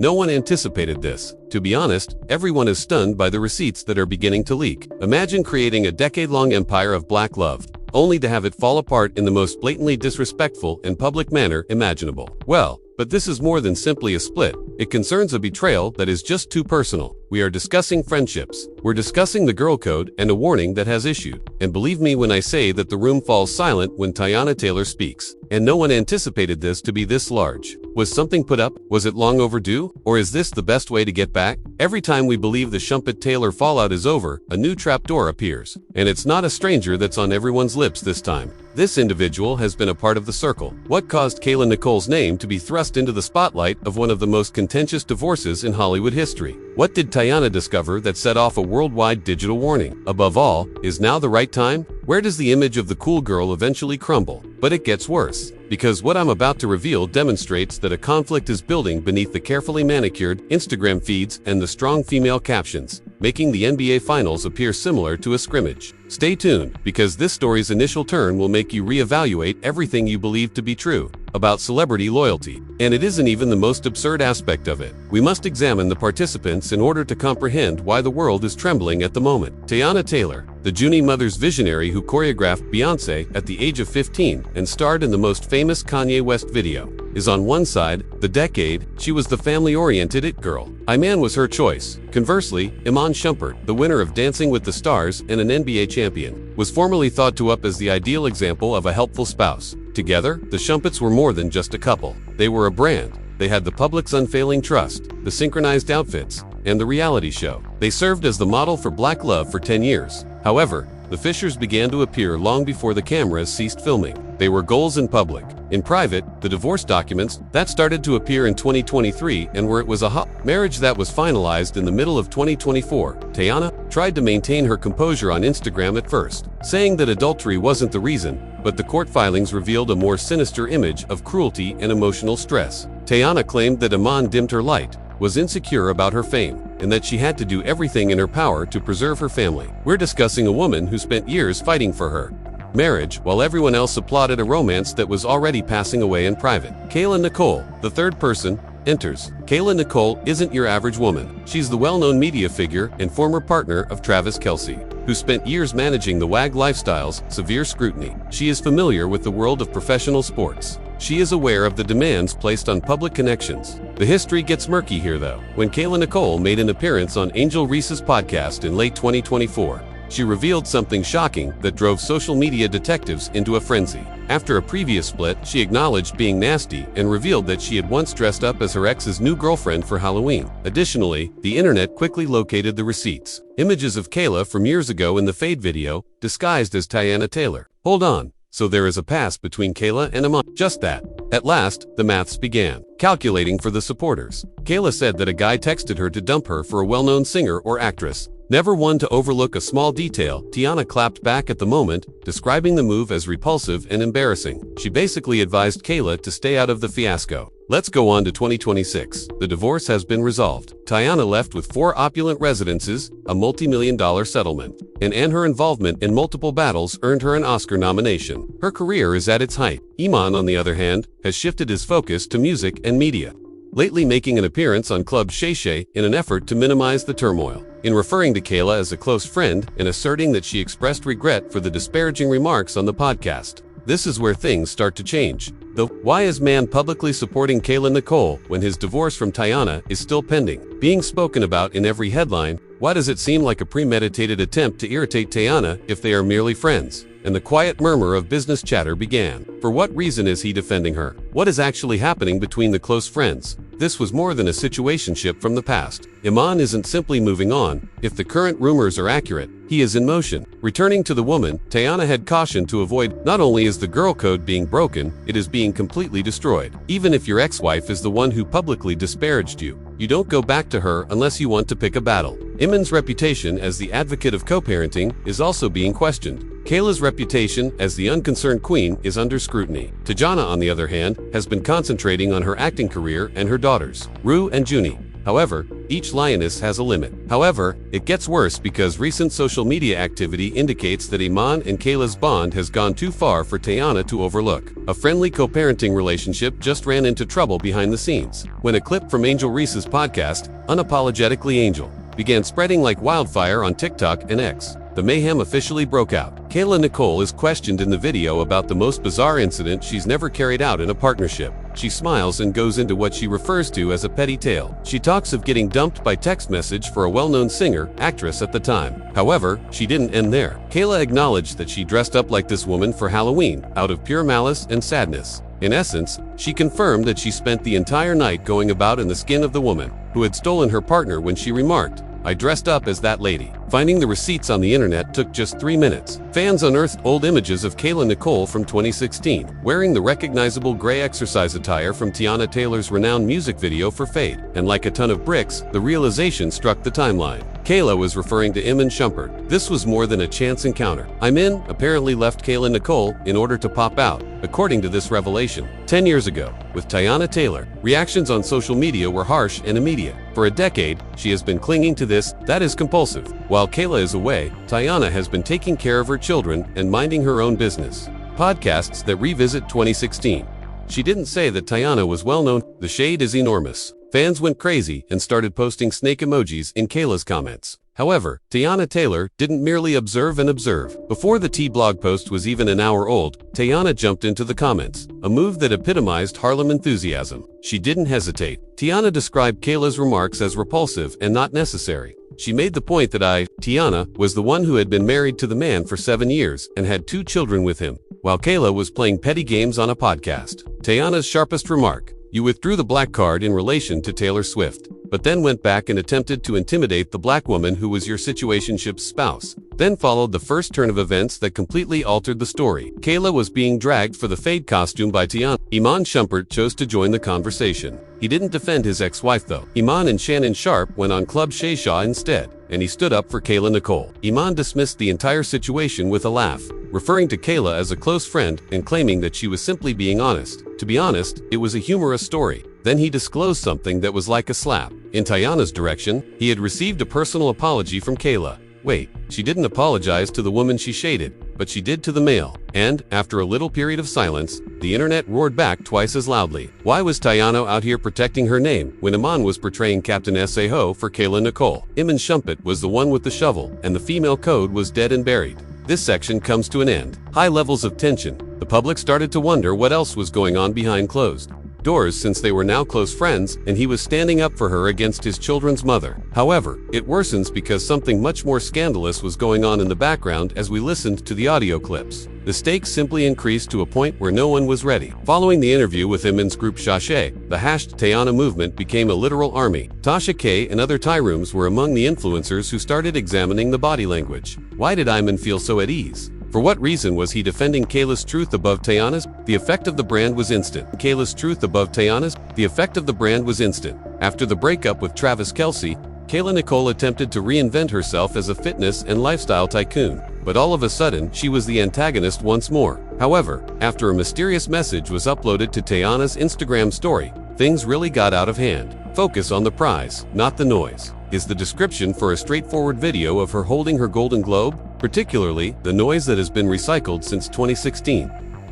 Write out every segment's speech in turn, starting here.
No one anticipated this. To be honest, everyone is stunned by the receipts that are beginning to leak. Imagine creating a decade-long empire of black love, only to have it fall apart in the most blatantly disrespectful and public manner imaginable. Well, but this is more than simply a split. It concerns a betrayal that is just too personal. We are discussing friendships. We're discussing the girl code and a warning that has issued. And believe me when I say that the room falls silent when Teyana Taylor speaks. And no one anticipated this to be this large. Was something put up? Was it long overdue? Or is this the best way to get back? Every time we believe the Shumpert-Taylor fallout is over, a new trapdoor appears. And it's not a stranger that's on everyone's lips this time. This individual has been a part of the circle. What caused Kayla Nicole's name to be thrust into the spotlight of one of the most contentious divorces in Hollywood history? What did Teyana discover that set off a worldwide digital warning? Above all, is now the right time? Where does the image of the cool girl eventually crumble? But it gets worse, because what I'm about to reveal demonstrates that a conflict is building beneath the carefully manicured Instagram feeds and the strong female captions, making the NBA Finals appear similar to a scrimmage. Stay tuned, because this story's initial turn will make you reevaluate everything you believe to be true about celebrity loyalty. And it isn't even the most absurd aspect of it. We must examine the participants in order to comprehend why the world is trembling at the moment. Teyana Taylor, the Junie mother's visionary who choreographed Beyoncé at the age of 15 and starred in the most famous Kanye West video, is on one side. The decade, she was the family-oriented it girl. Iman was her choice. Conversely, Iman Shumpert, the winner of Dancing with the Stars and an NBA champion, was formerly thought to up as the ideal example of a helpful spouse. Together, the Shumperts were more than just a couple. They were a brand. They had the public's unfailing trust, the synchronized outfits, and the reality show. They served as the model for black love for 10 years. However, the fissures began to appear long before the cameras ceased filming. They were goals in public. In private, the divorce documents that started to appear in 2023 and where it was a hot marriage that was finalized in the middle of 2024. Teyana tried to maintain her composure on Instagram at first, saying that adultery wasn't the reason, but the court filings revealed a more sinister image of cruelty and emotional stress. Teyana claimed that Iman dimmed her light, was insecure about her fame, and that she had to do everything in her power to preserve her family. We're discussing a woman who spent years fighting for her marriage while everyone else applauded a romance that was already passing away in private. Kayla Nicole, the third person, enters. Kayla Nicole isn't your average woman. She's the well-known media figure and former partner of Travis Kelce, who spent years managing the WAG lifestyle's severe scrutiny. She is familiar with the world of professional sports. She is aware of the demands placed on public connections. The history gets murky here though. When Kayla Nicole made an appearance on Angel Reese's podcast in late 2024, she revealed something shocking that drove social media detectives into a frenzy. After a previous split, she acknowledged being nasty and revealed that she had once dressed up as her ex's new girlfriend for Halloween. Additionally, the internet quickly located the receipts. Images of Kayla from years ago in the Fade video, disguised as Teyana Taylor. Hold on. So there is a past between Kayla and Iman. Just that. At last, the maths began. Calculating for the supporters. Kayla said that a guy texted her to dump her for a well-known singer or actress. Never one to overlook a small detail, Teyana clapped back at the moment, describing the move as repulsive and embarrassing. She basically advised Kayla to stay out of the fiasco. Let's go on to 2026. The divorce has been resolved. Teyana left with 4 opulent residences, a multi-million-dollar settlement, and her involvement in multiple battles earned her an Oscar nomination. Her career is at its height. Iman, on the other hand, has shifted his focus to music and media, lately making an appearance on Club Shay Shay in an effort to minimize the turmoil. In referring to Kayla as a close friend and asserting that she expressed regret for the disparaging remarks on the podcast. This is where things start to change. Though, why is man publicly supporting Kayla Nicole when his divorce from Teyana is still pending, being spoken about in every headline? Why does it seem like a premeditated attempt to irritate Teyana if they are merely friends? And the quiet murmur of business chatter began. For what reason is he defending her? What is actually happening between the close friends? This was more than a situationship from the past. Iman isn't simply moving on. If the current rumors are accurate, he is in motion. Returning to the woman, Teyana had cautioned to avoid. Not only is the girl code being broken, it is being completely destroyed. Even if your ex-wife is the one who publicly disparaged you, you don't go back to her unless you want to pick a battle. Iman's reputation as the advocate of co-parenting is also being questioned. Kayla's reputation as the unconcerned queen is under scrutiny. Teyana, on the other hand, has been concentrating on her acting career and her daughters, Rue and Junie. However, Each lioness has a limit. However, it gets worse because recent social media activity indicates that Iman and Kayla's bond has gone too far for Teyana to overlook. A friendly co-parenting relationship just ran into trouble behind the scenes when a clip from Angel Reese's podcast, Unapologetically Angel, began spreading like wildfire on TikTok and X. The mayhem officially broke out. Kayla Nicole is questioned in the video about the most bizarre incident she's never carried out in a partnership. She smiles and goes into what she refers to as a petty tale. She talks of getting dumped by text message for a well-known singer, actress at the time. However, she didn't end there. Kayla acknowledged that she dressed up like this woman for Halloween, out of pure malice and sadness. In essence, she confirmed that she spent the entire night going about in the skin of the woman who had stolen her partner when she remarked, "I dressed up as that lady." Finding the receipts on the internet took just 3 minutes. Fans unearthed old images of Kayla Nicole from 2016, wearing the recognizable gray exercise attire from Teyana Taylor's renowned music video for Fade. And like a ton of bricks, the realization struck the timeline. Kayla was referring to Iman Shumpert. This was more than a chance encounter. Iman apparently left Kayla Nicole in order to pop out, according to this revelation. 10 years ago, with Teyana Taylor, reactions on social media were harsh and immediate. For a decade, she has been clinging to this, that is compulsive. While Kayla is away, Teyana has been taking care of her children and minding her own business. Podcasts that revisit 2016. She didn't say that Teyana was well known. The shade is enormous. Fans went crazy and started posting snake emojis in Kayla's comments. However, Teyana Taylor didn't merely observe and observe. Before the T-blog post was even an hour old, Teyana jumped into the comments, a move that epitomized Harlem enthusiasm. She didn't hesitate. Teyana described Kayla's remarks as repulsive and not necessary. She made the point that Teyana, was the one who had been married to the man for 7 years and had 2 children with him, while Kayla was playing petty games on a podcast. Teyana's sharpest remark: "You withdrew the black card in relation to Taylor Swift, but then went back and attempted to intimidate the black woman who was your situationship's spouse." Then followed the first turn of events that completely altered the story. Kayla was being dragged for the Fade costume by Teyana. Iman Shumpert chose to join the conversation. He didn't defend his ex-wife though. Iman and Shannon Sharp went on Club Shay Shaw instead, and he stood up for Kayla Nicole. Iman dismissed the entire situation with a laugh, referring to Kayla as a close friend and claiming that she was simply being honest. To be honest, it was a humorous story. Then he disclosed something that was like a slap. In Teyana's direction, he had received a personal apology from Kayla. Wait, she didn't apologize to the woman she shaded, but she did to the male. And, after a little period of silence, the internet roared back twice as loudly. Why was Teyana out here protecting her name when Iman was portraying Captain S.A.Ho for Kayla Nicole? Iman Shumpert was the one with the shovel, and the female code was dead and buried. This section comes to an end. High levels of tension. The public started to wonder what else was going on behind closed doors since they were now close friends and he was standing up for her against his children's mother. However, it worsens because something much more scandalous was going on in the background as we listened to the audio clips. The stakes simply increased to a point where no one was ready. Following the interview with Iman's group Sashay, the #Teyana movement became a literal army. Tasha K and other Thai rooms were among the influencers who started examining the body language. Why did Iman feel so at ease? For what reason was he defending Kayla's truth above Teyana's? The effect of the brand was instant. Kayla's truth above Teyana's? The effect of the brand was instant. After the breakup with Travis Kelce, Kayla Nicole attempted to reinvent herself as a fitness and lifestyle tycoon. But all of a sudden, she was the antagonist once more. However, after a mysterious message was uploaded to Teyana's Instagram story, things really got out of hand. Focus on the prize, not the noise, is the description for a straightforward video of her holding her Golden Globe, particularly the noise that has been recycled since 2016.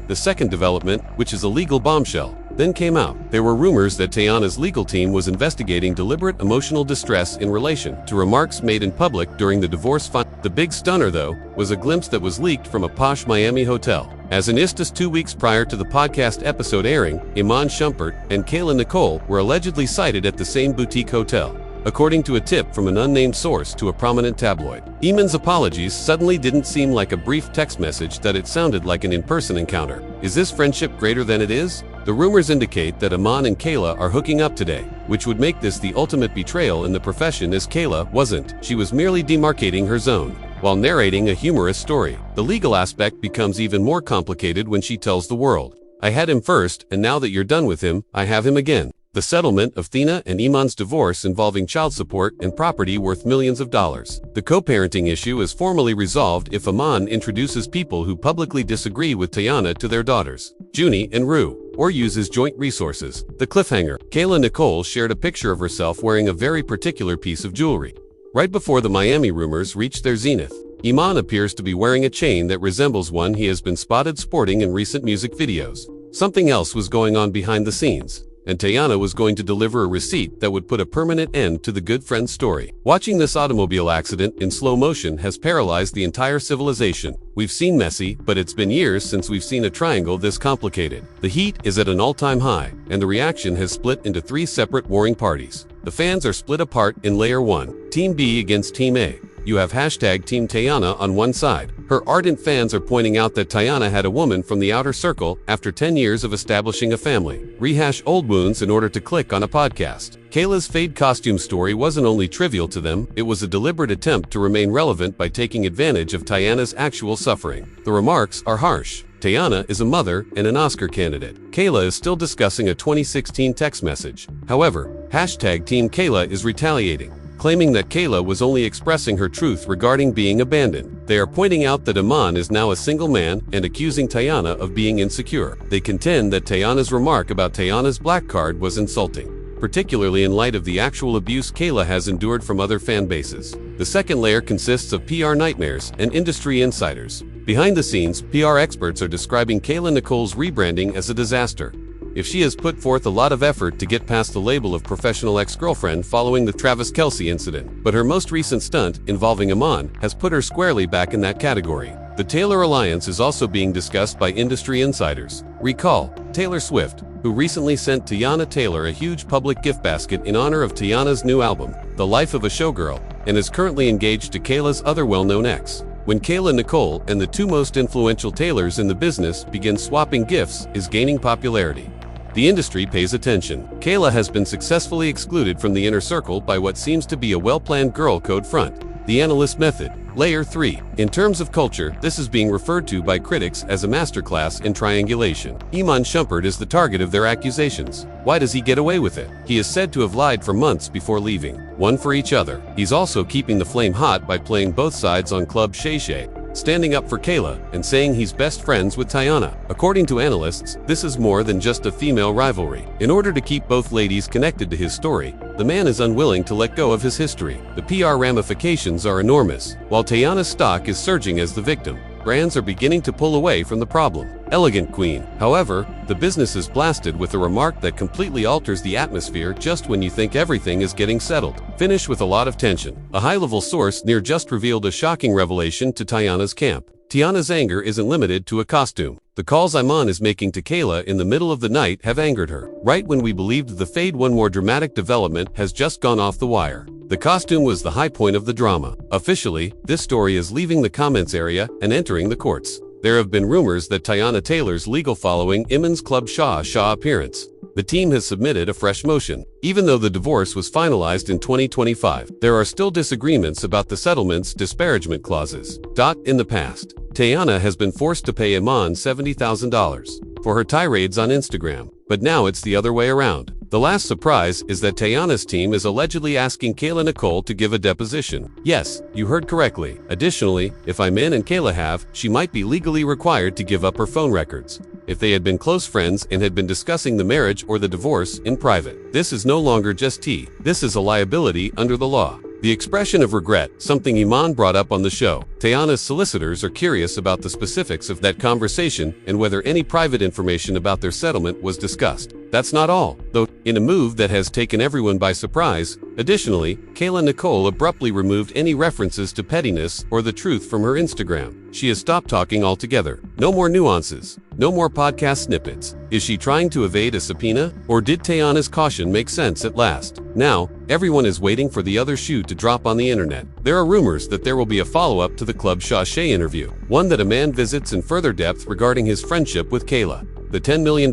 The second development, which is a legal bombshell, then came out. There were rumors that Teyana's legal team was investigating deliberate emotional distress in relation to remarks made in public during the divorce filing. The big stunner, though, was a glimpse that was leaked from a posh Miami hotel. As in Istas 2 weeks prior to the podcast episode airing, Iman Shumpert and Kayla Nicole were allegedly sighted at the same boutique hotel, according to a tip from an unnamed source to a prominent tabloid. Iman's apologies suddenly didn't seem like a brief text message, that it sounded like an in-person encounter. Is this friendship greater than it is? The rumors indicate that Iman and Kayla are hooking up today, which would make this the ultimate betrayal in the profession, as Kayla wasn't. She was merely demarcating her zone while narrating a humorous story. The legal aspect becomes even more complicated when she tells the world, "I had him first, and now that you're done with him, I have him again." The settlement of Teyana and Iman's divorce involving child support and property worth millions of dollars. The co-parenting issue is formally resolved if Iman introduces people who publicly disagree with Teyana to their daughters, Junie and Rue. or uses joint resources. The cliffhanger. Kayla Nicole shared a picture of herself wearing a very particular piece of jewelry. Right before the Miami rumors reached their zenith, Iman appears to be wearing a chain that resembles one he has been spotted sporting in recent music videos. Something else was going on behind the scenes, and Teyana was going to deliver a receipt that would put a permanent end to the good friend story. Watching this automobile accident in slow motion has paralyzed the entire civilization. We've seen messy, but it's been years since we've seen a triangle this complicated. The heat is at an all-time high, and the reaction has split into 3 separate warring parties. The fans are split apart in Layer 1, Team B against Team A. You have hashtag Team Teyana on one side. Her ardent fans are pointing out that Teyana had a woman from the outer circle after 10 years of establishing a family. Rehash old wounds in order to click on a podcast. Kayla's fade costume story wasn't only trivial to them, it was a deliberate attempt to remain relevant by taking advantage of Teyana's actual suffering. The remarks are harsh. Teyana is a mother and an Oscar candidate. Kayla is still discussing a 2016 text message. However, hashtag Team Kayla is retaliating, claiming that Kayla was only expressing her truth regarding being abandoned. They are pointing out that Iman is now a single man and accusing Teyana of being insecure. They contend that Teyana's remark about Teyana's black card was insulting, particularly in light of the actual abuse Kayla has endured from other fan bases. The second layer consists of PR nightmares and industry insiders. Behind the scenes, PR experts are describing Kayla Nicole's rebranding as a disaster. If she has put forth a lot of effort to get past the label of professional ex-girlfriend following the Travis Kelce incident, but her most recent stunt involving Iman has put her squarely back in that category. The Taylor alliance is also being discussed by industry insiders. Recall, Taylor Swift, who recently sent Teyana Taylor a huge public gift basket in honor of Teyana's new album, The Life of a Showgirl, and is currently engaged to Kayla's other well-known ex. When Kayla Nicole and the 2 most influential Taylors in the business begin swapping gifts is gaining popularity. The industry pays attention. Kayla has been successfully excluded from the inner circle by what seems to be a well-planned girl code front. The analyst method. Layer 3. In terms of culture, this is being referred to by critics as a masterclass in triangulation. Iman Shumpert is the target of their accusations. Why does he get away with it? He is said to have lied for months before leaving. One for each other. He's also keeping the flame hot by playing both sides on Club Shay Shay, standing up for Kayla and saying he's best friends with Teyana. According to analysts, this is more than just a female rivalry. In order to keep both ladies connected to his story, the man is unwilling to let go of his history. The PR ramifications are enormous. While Teyana's stock is surging as the victim, brands are beginning to pull away from the problem. Elegant queen. However, the business is blasted with a remark that completely alters the atmosphere just when you think everything is getting settled. Finish with a lot of tension. A high-level source near just revealed a shocking revelation to Teyana's camp. Teyana's anger isn't limited to a costume. The calls Iman is making to Kayla in the middle of the night have angered her. Right when we believed the fade, one more dramatic development has just gone off the wire. The costume was the high point of the drama. Officially, this story is leaving the comments area and entering the courts. There have been rumors that Teyana Taylor's legal following Iman's Club Shaw appearance. The team has submitted a fresh motion. Even though the divorce was finalized in 2025, there are still disagreements about the settlement's disparagement clauses. In the past, Teyana has been forced to pay Iman $70,000 for her tirades on Instagram, but now it's the other way around. The last surprise is that Teyana's team is allegedly asking Kayla Nicole to give a deposition. Yes, you heard correctly. Additionally, if Iman and Kayla have, she might be legally required to give up her phone records if they had been close friends and had been discussing the marriage or the divorce in private. This is no longer just tea. This is a liability under the law. The expression of regret, something Iman brought up on the show. Teyana's solicitors are curious about the specifics of that conversation and whether any private information about their settlement was discussed. That's not all, though, in a move that has taken everyone by surprise. Additionally, Kayla Nicole abruptly removed any references to pettiness or the truth from her Instagram. She has stopped talking altogether. No more nuances. No more podcast snippets. Is she trying to evade a subpoena? Or did Teyana's caution make sense at last? Now, everyone is waiting for the other shoe to drop on the internet. There are rumors that there will be a follow-up to the Club Shay interview, one that a man visits in further depth regarding his friendship with Kayla. The $10 million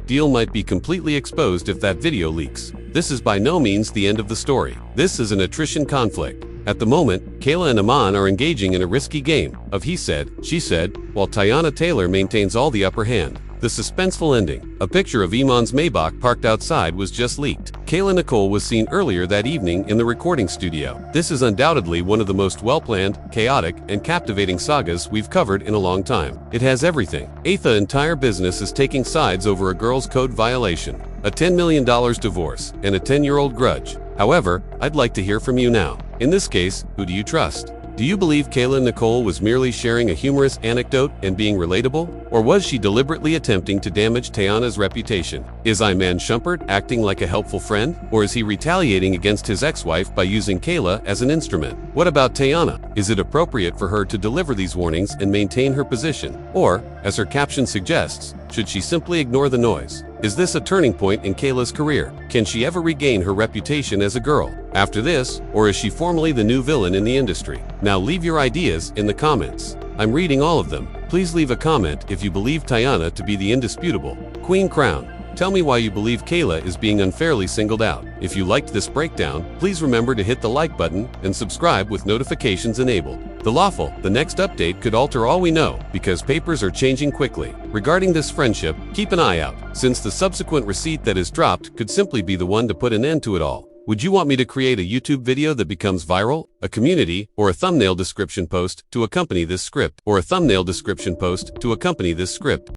deal might be completely exposed if that video leaks. This is by no means the end of the story. This is an attrition conflict. At the moment, Kayla and Iman are engaging in a risky game of he said, she said, while Teyana Taylor maintains all the upper hand. The suspenseful ending. A picture of Iman's Maybach parked outside was just leaked. Kayla Nicole was seen earlier that evening in the recording studio. This is undoubtedly one of the most well-planned, chaotic, and captivating sagas we've covered in a long time. It has everything. The entire business is taking sides over a girls' code violation, a $10 million divorce, and a 10-year-old grudge. However, I'd like to hear from you now. In this case, who do you trust? Do you believe Kayla Nicole was merely sharing a humorous anecdote and being relatable? Or was she deliberately attempting to damage Teyana's reputation? Is Iman Shumpert acting like a helpful friend? Or is he retaliating against his ex-wife by using Kayla as an instrument? What about Teyana? Is it appropriate for her to deliver these warnings and maintain her position? Or, as her caption suggests, should she simply ignore the noise? Is this a turning point in Kayla's career? Can she ever regain her reputation as a girl after this, or is she formally the new villain in the industry? Now leave your ideas in the comments. I'm reading all of them. Please leave a comment if you believe Teyana to be the indisputable Queen Crown. Tell me why you believe Kayla is being unfairly singled out. If you liked this breakdown, please remember to hit the like button and subscribe with notifications enabled. The lawful, the next update could alter all we know because papers are changing quickly. Regarding this friendship, keep an eye out, since the subsequent receipt that is dropped could simply be the one to put an end to it all. Would you want me to create a YouTube video that becomes viral, a community, or a thumbnail description post to accompany this script?